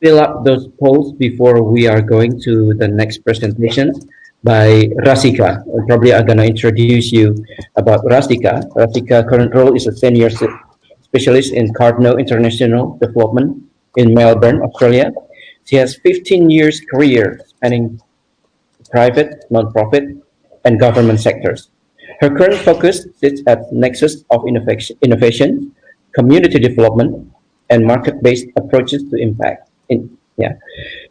fill up those polls before we are going to the next presentation by Rasika. Probably I'm going to introduce you about Rasika. Rasika current role is a senior specialist in Cardno International Development in Melbourne, Australia. She has 15 years career spanning private, non-profit, and government sectors. Her current focus sits at nexus of innovation, community development, and market-based approaches to impact. Yeah,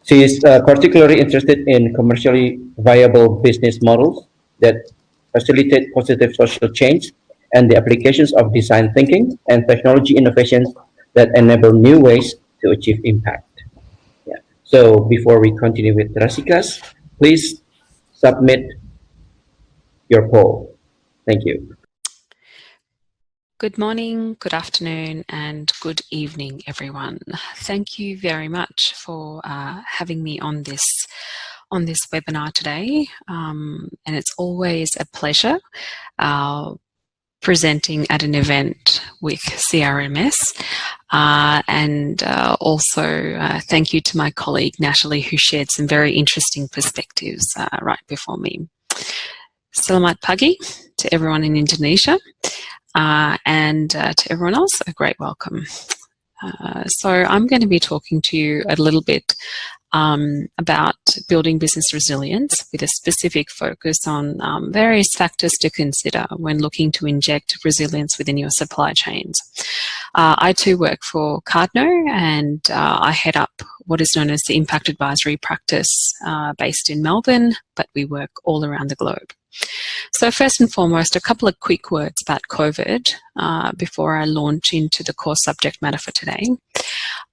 she is particularly interested in commercially viable business models that facilitate positive social change and the applications of design thinking and technology innovations that enable new ways to achieve impact. Yeah. So before we continue with Rasikas, please submit your poll. Thank you. Good morning, good afternoon, and good evening, everyone. Thank you very much for having me on this webinar today. And it's always a pleasure presenting at an event with CRMS. And also thank you to my colleague Natalie, who shared some very interesting perspectives right before me. Selamat pagi to everyone in Indonesia. And to everyone else, a great welcome. So I'm going to be talking to you a little bit about building business resilience with a specific focus on various factors to consider when looking to inject resilience within your supply chains. I too work for Cardno, and I head up what is known as the Impact Advisory Practice based in Melbourne, but we work all around the globe. So first and foremost, a couple of quick words about COVID before I launch into the core subject matter for today.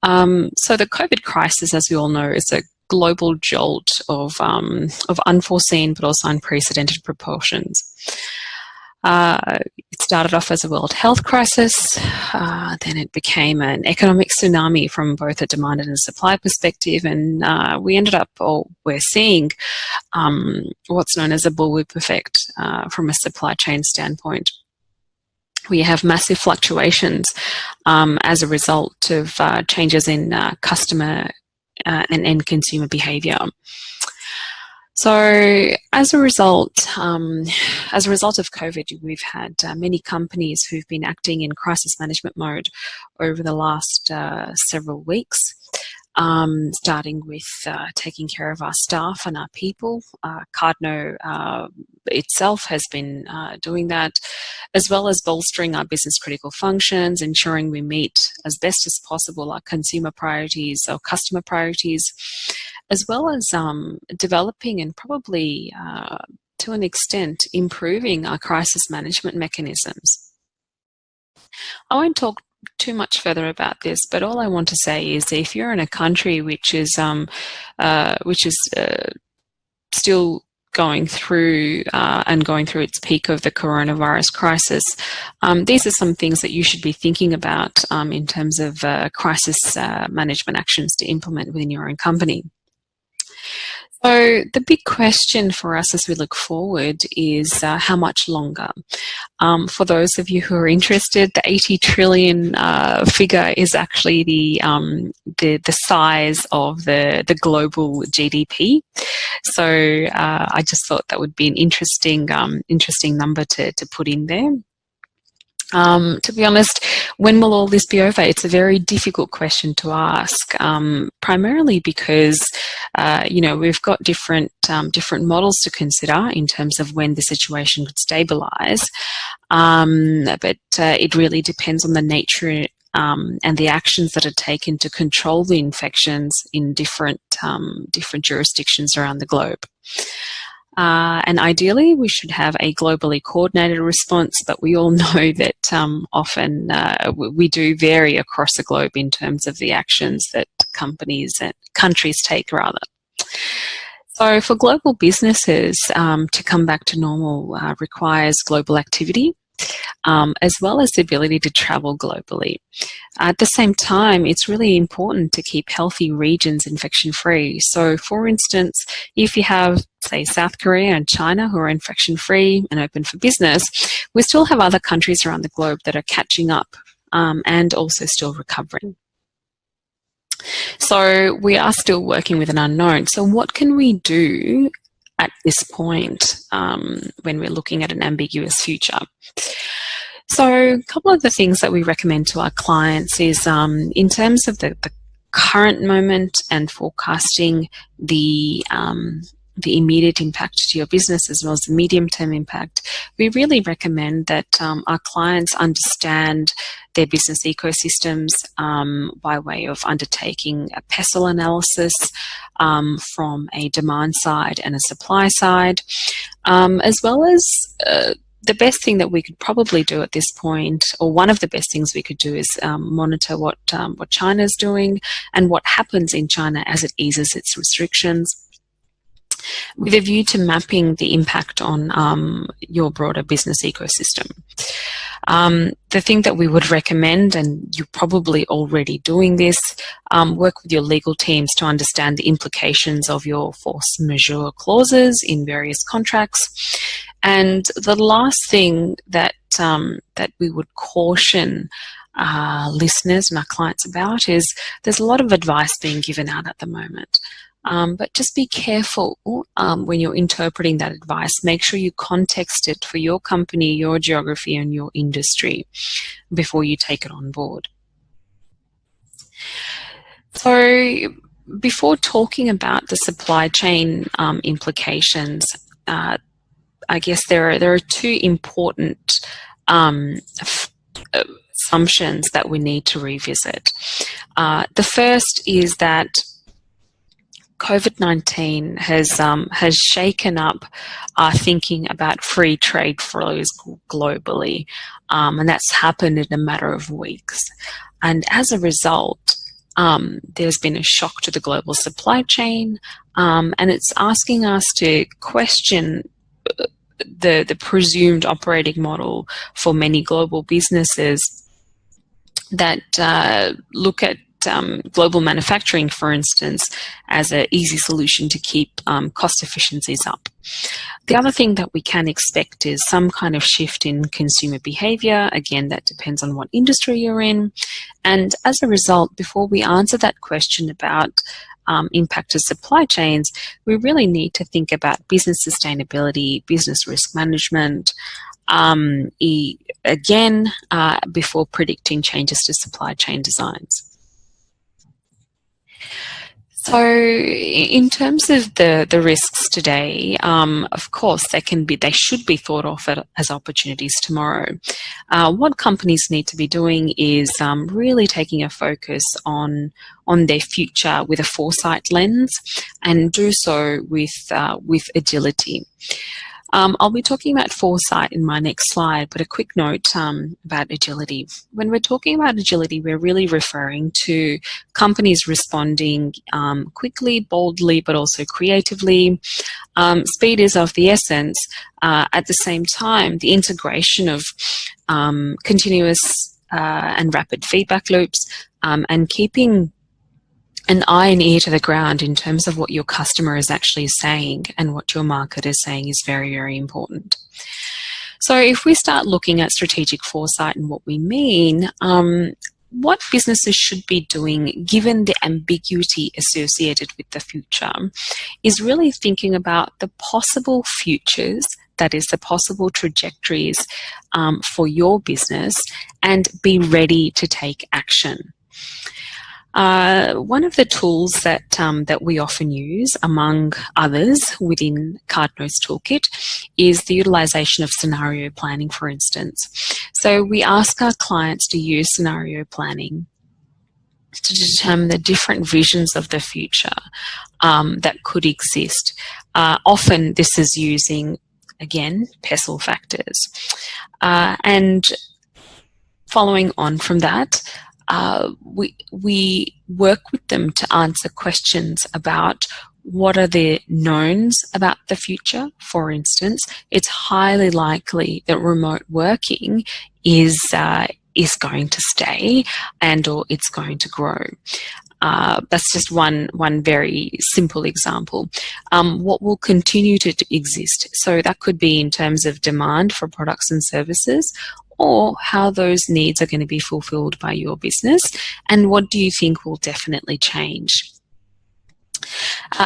So the COVID crisis, as we all know, is a global jolt of unforeseen but also unprecedented proportions. It started off as a world health crisis, then it became an economic tsunami from both a demand and a supply perspective, and we ended up, or we're seeing, what's known as a bullwhip effect from a supply chain standpoint. We have massive fluctuations as a result of changes in customer and end consumer behaviour. So as a result of COVID, we've had many companies who've been acting in crisis management mode over the last several weeks, starting with taking care of our staff and our people. Cardno itself has been doing that, as well as bolstering our business critical functions, ensuring we meet as best as possible our consumer priorities or customer priorities, as well as developing and probably to an extent improving our crisis management mechanisms. I won't talk too much further about this, but all I want to say is if you're in a country which is still going through its peak of the coronavirus crisis, these are some things that you should be thinking about in terms of crisis management actions to implement within your own company. So the big question for us as we look forward is how much longer? For those of you who are interested, the 80 trillion figure is actually the size of the global GDP. So I just thought that would be an interesting number to put in there. To be honest, when will all this be over? It's a very difficult question to ask, primarily because, we've got different models to consider in terms of when the situation could stabilise, but it really depends on the nature and the actions that are taken to control the infections in different jurisdictions around the globe. And ideally, we should have a globally coordinated response, but we all know that often we do vary across the globe in terms of the actions that countries take, rather. So for global businesses to come back to normal requires global activity, as well as the ability to travel globally. At the same time, it's really important to keep healthy regions infection-free. So, for instance, if you have, say, South Korea and China who are infection-free and open for business, we still have other countries around the globe that are catching up and also still recovering. So we are still working with an unknown. So what can we do at this point when we're looking at an ambiguous future? So a couple of the things that we recommend to our clients is in terms of the current moment and forecasting the immediate impact to your business as well as the medium-term impact, we really recommend that our clients understand their business ecosystems by way of undertaking a PESTLE analysis from a demand side and a supply side, as well as the best thing that we could probably do at this point, or one of the best things we could do, is monitor what China's doing and what happens in China as it eases its restrictions, with a view to mapping the impact on your broader business ecosystem. The thing that we would recommend, and you're probably already doing this, work with your legal teams to understand the implications of your force majeure clauses in various contracts. And the last thing that that we would caution listeners and our clients about is there's a lot of advice being given out at the moment. But just be careful when you're interpreting that advice. Make sure you context it for your company, your geography, and your industry before you take it on board. So before talking about the supply chain implications, I guess there are two important assumptions that we need to revisit. The first is that COVID-19 has shaken up our thinking about free trade flows globally, and that's happened in a matter of weeks. And as a result, there's been a shock to the global supply chain, and it's asking us to question the presumed operating model for many global businesses that look at global manufacturing, for instance, as an easy solution to keep cost efficiencies up. The other thing that we can expect is some kind of shift in consumer behavior. Again, that depends on what industry you're in. And as a result, before we answer that question about impact to supply chains, we really need to think about business sustainability, business risk management, again, before predicting changes to supply chain designs. So in terms of the risks today, of course, they should be thought of as opportunities tomorrow. What companies need to be doing is really taking a focus on their future with a foresight lens, and do so with agility. I'll be talking about foresight in my next slide, but a quick note about agility. When we're talking about agility, we're really referring to companies responding quickly, boldly, but also creatively. Speed is of the essence. At the same time, the integration of continuous and rapid feedback loops, and keeping an eye and ear to the ground in terms of what your customer is actually saying and what your market is saying is very, very important. So if we start looking at strategic foresight and what we mean, what businesses should be doing given the ambiguity associated with the future is really thinking about the possible futures, that is the possible trajectories for your business, and be ready to take action. One of the tools that we often use, among others, within Keynote's toolkit is the utilization of scenario planning, for instance. So we ask our clients to use scenario planning to determine the different visions of the future that could exist. Often this is using, again, PESTLE factors. And following on from that, we work with them to answer questions about what are the knowns about the future. For instance, it's highly likely that remote working is going to stay and/or it's going to grow. That's just one very simple example. What will continue to exist? So that could be in terms of demand for products and services, or how those needs are going to be fulfilled by your business, and what do you think will definitely change.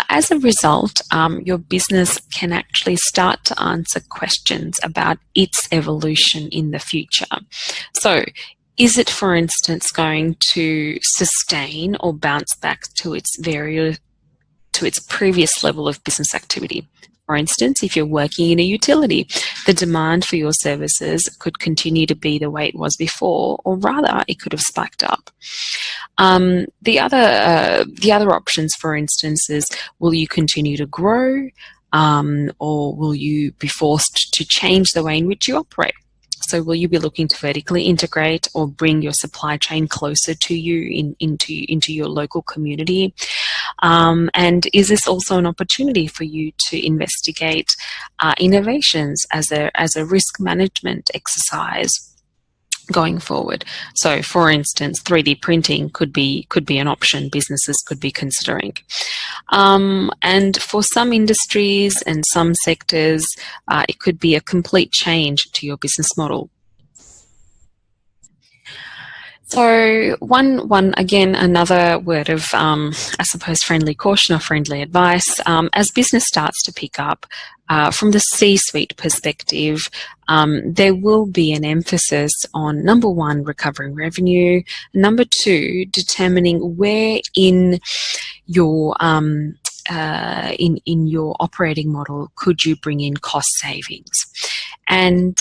As a result, your business can actually start to answer questions about its evolution in the future. So, is it, for instance, going to sustain or bounce back to its previous level of business activity? For instance, if you're working in a utility, the demand for your services could continue to be the way it was before, or rather, it could have spiked up. The other options, for instance, is will you continue to grow, or will you be forced to change the way in which you operate? So will you be looking to vertically integrate or bring your supply chain closer to you into your local community? And is this also an opportunity for you to investigate innovations as a risk management exercise going forward? So, for instance, 3D printing could be an option businesses could be considering. And for some industries and some sectors, it could be a complete change to your business model. So another word of, I suppose, friendly caution or friendly advice. As business starts to pick up, from the C-suite perspective, there will be an emphasis on, number one, recovering revenue, number two, determining where in your in your operating model could you bring in cost savings. And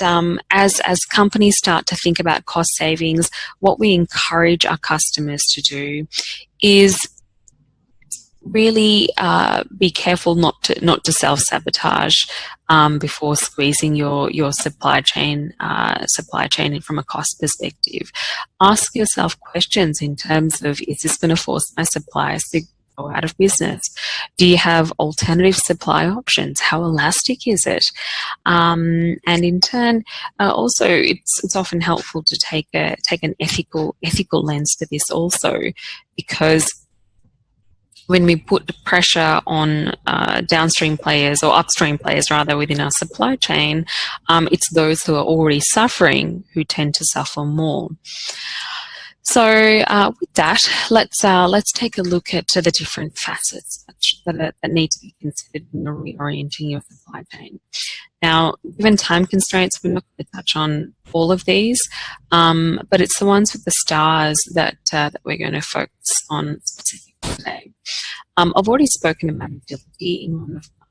as companies start to think about cost savings, what we encourage our customers to do is really be careful not to self-sabotage before squeezing your supply chain from a cost perspective. Ask yourself questions in terms of, is this going to force my suppliers to go out of business? Do you have alternative supply options? How elastic is it? And in turn, also it's often helpful to take an ethical lens to this also, because when we put the pressure on downstream players, or upstream players rather, within our supply chain, it's those who are already suffering who tend to suffer more. So with that, let's take a look at the different facets that need to be considered when reorienting your supply chain. Now, given time constraints, we're not going to touch on all of these, but it's the ones with the stars that we're going to focus on specifically today. I've already spoken about agility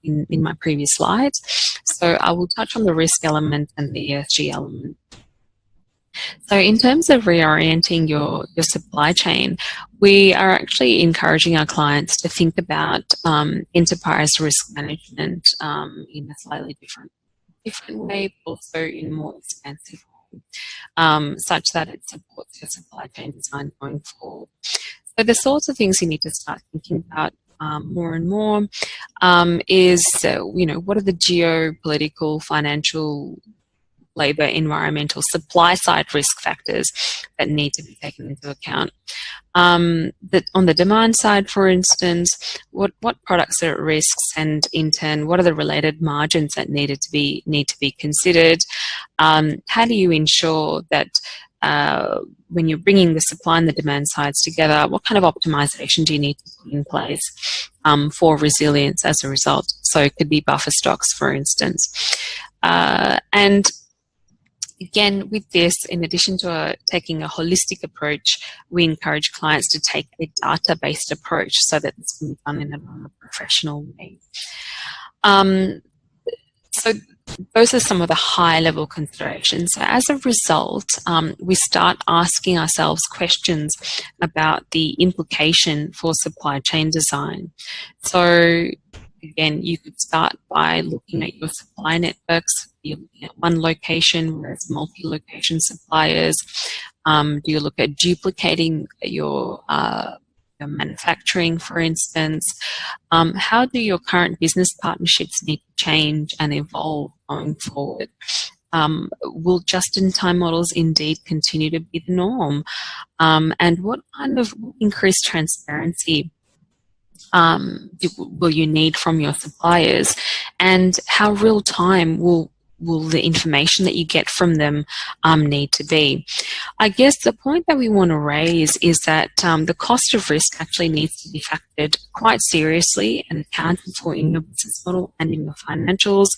in my previous slides, so I will touch on the risk element and the ESG element. So in terms of reorienting your supply chain, we are actually encouraging our clients to think about enterprise risk management in a slightly different way, but also in a more expansive way, such that it supports your supply chain design going forward. So the sorts of things you need to start thinking about more and more is, what are the geopolitical, financial, labor, environmental, supply side risk factors that need to be taken into account. That on the demand side, for instance, what products are at risk, and in turn, what are the related margins that need to be considered? How do you ensure that when you're bringing the supply and the demand sides together, what kind of optimization do you need to put in place for resilience as a result? So it could be buffer stocks, for instance. And again, with this, in addition to taking a holistic approach, we encourage clients to take a data-based approach so that it's can be done in a more professional way. So those are some of the high-level considerations. So as a result, we start asking ourselves questions about the implication for supply chain design. So again, you could start by looking at your supply networks. You're looking at one location, whereas multi-location suppliers. Do you look at duplicating your manufacturing, for instance? How do your current business partnerships need to change and evolve going forward? Will just-in-time models indeed continue to be the norm? And what kind of increased transparency will you need from your suppliers, and how real time will will the information that you get from them need to be? I guess the point that we want to raise is that the cost of risk actually needs to be factored quite seriously and accounted for in your business model and in your financials.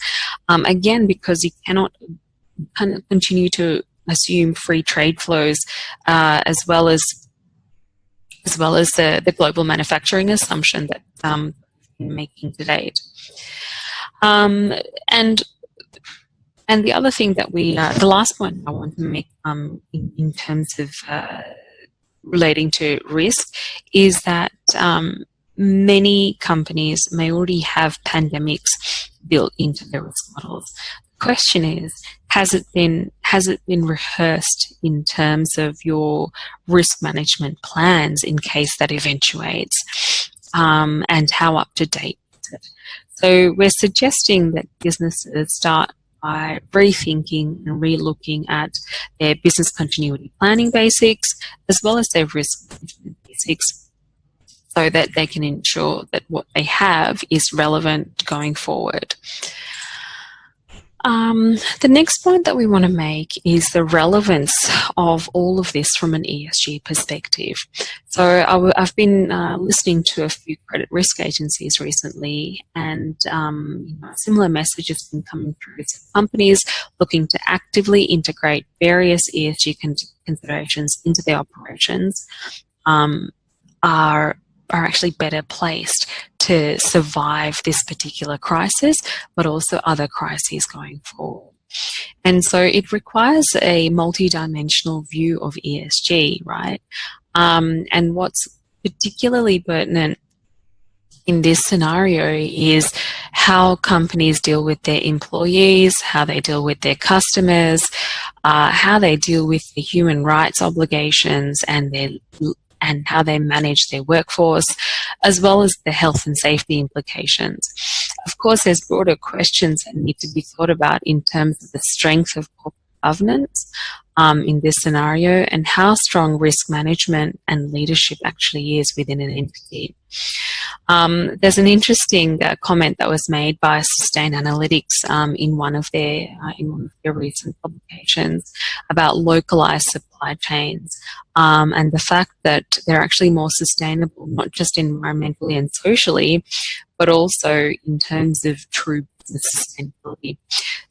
Again, because you cannot continue to assume free trade flows as well as the global manufacturing assumption that we've been making to date. And the other thing that the last point I want to make in terms of relating to risk is that many companies may already have pandemics built into their risk models. The question is, has it been rehearsed in terms of your risk management plans in case that eventuates, and how up to date is it? So we're suggesting that businesses start by rethinking and re-looking at their business continuity planning basics as well as their risk management basics, so that they can ensure that what they have is relevant going forward. The next point that we want to make is the relevance of all of this from an ESG perspective. So I've been listening to a few credit risk agencies recently, and a similar message has been coming through. So companies looking to actively integrate various ESG considerations into their operations are actually better placed to survive this particular crisis, but also other crises going forward. And so it requires a multidimensional view of ESG, right? And what's particularly pertinent in this scenario is how companies deal with their employees, how they deal with their customers, how they deal with the human rights obligations and how they manage their workforce, as well as the health and safety implications. Of course, there's broader questions that need to be thought about in terms of the strength of corporate governance in this scenario and how strong risk management and leadership actually is within an entity. There's an interesting comment that was made by Sustainalytics in one of their recent publications about localized supply chains and the fact that they're actually more sustainable, not just environmentally and socially, but also in terms of true business sustainability.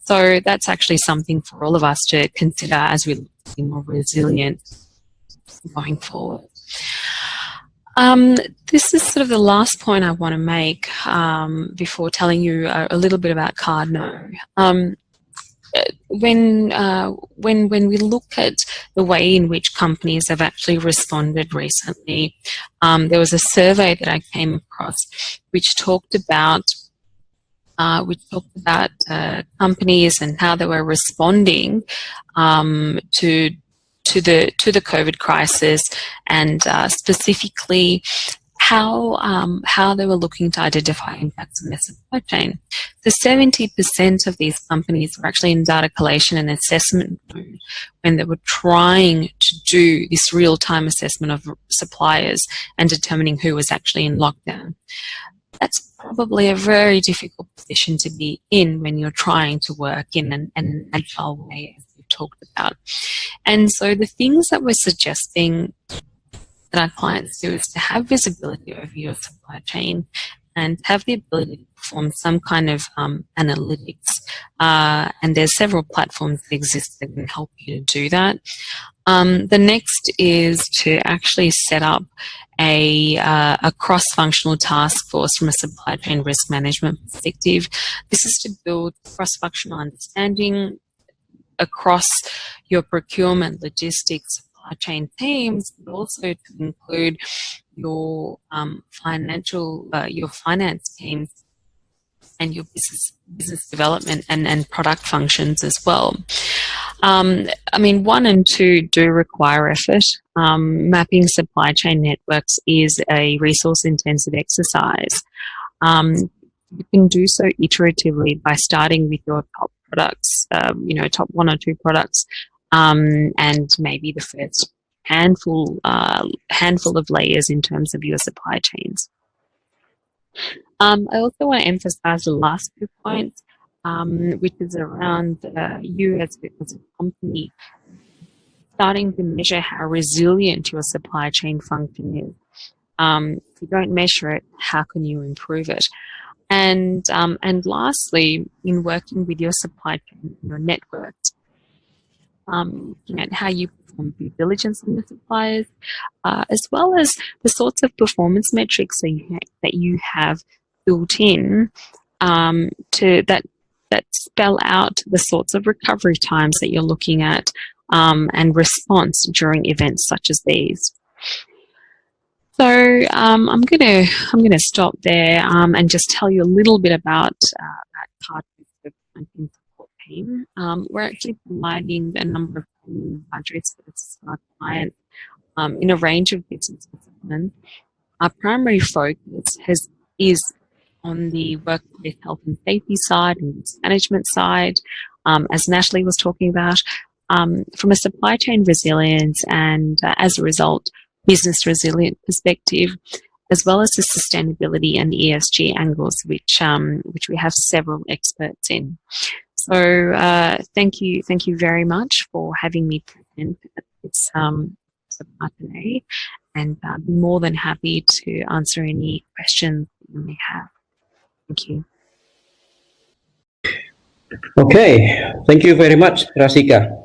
So that's actually something for all of us to consider as we look to be more resilient going forward. This is sort of the last point I want to make before telling you a little bit about Cardno. When we look at the way in which companies have actually responded recently, there was a survey that I came across which talked about companies and how they were responding to the COVID crisis, and specifically how they were looking to identify impacts on their supply chain. So 70% of these companies were actually in data collation and assessment mode when they were trying to do this real-time assessment of suppliers and determining who was actually in lockdown. That's probably a very difficult position to be in when you're trying to work in an agile way, as we've talked about. And so the things that we're suggesting that our clients do is to have visibility over your supply chain and have the ability to perform some kind of analytics. And there's several platforms that exist that can help you to do that. The next is to actually set up a cross-functional task force from a supply chain risk management perspective. This is to build cross-functional understanding across your procurement, logistics, supply chain teams, but also to include your your finance teams and your business development and product functions as well. I mean, 1 and 2 do require effort. Mapping supply chain networks is a resource-intensive exercise. You can do so iteratively by starting with your top products, top 1 or 2 products, and maybe the first handful of layers in terms of your supply chains. I also want to emphasize the last 2 points. which is around you as a company starting to measure how resilient your supply chain function is. If you don't measure it, how can you improve it? And lastly, in working with your supply chain, your networks, looking at how you perform due diligence on your suppliers, as well as the sorts of performance metrics that you have built in to that spell out the sorts of recovery times that you're looking at and response during events such as these. So I'm gonna stop there and just tell you a little bit about that part of the COVID-19 support team. We're actually providing a number of advisory services for our clients in a range of business disciplines. Our primary focus is on the workplace health and safety side and risk management side, as Natalie was talking about, from a supply chain resilience and as a result, business resilient perspective, as well as the sustainability and ESG angles, which we have several experts in. So thank you very much for having me present at this webinar today, and I'd be more than happy to answer any questions that you may have. Thank you. Okay, thank you very much, Rasika.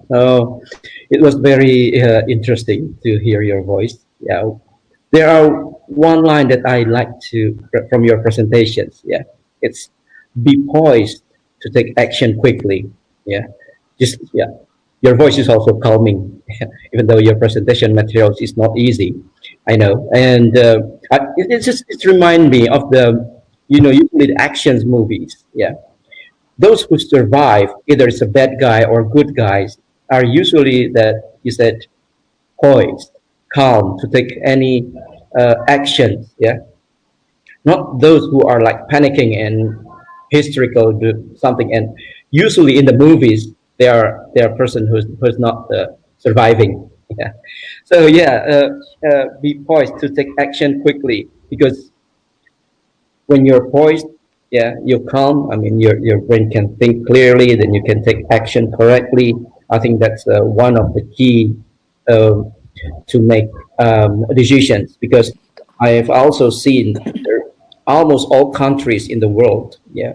It was very interesting to hear your voice. Yeah, there are one line that I like to from your presentations. Yeah, it's be poised to take action quickly. Yeah, your voice is also calming, even though your presentation materials is not easy. I know, and it reminds me of the usually the actions movies. Yeah, those who survive, either it's a bad guy or good guys, are usually that you said poised, calm to take any actions. Yeah, not those who are like panicking and hysterical do something. And usually in the movies, they are a person who's not surviving. Yeah. So yeah, be poised to take action quickly, because when you're poised, yeah, you're calm. I mean, your brain can think clearly, then you can take action correctly. I think that's one of the key um, to make decisions, because I have also seen there, almost all countries in the world, yeah,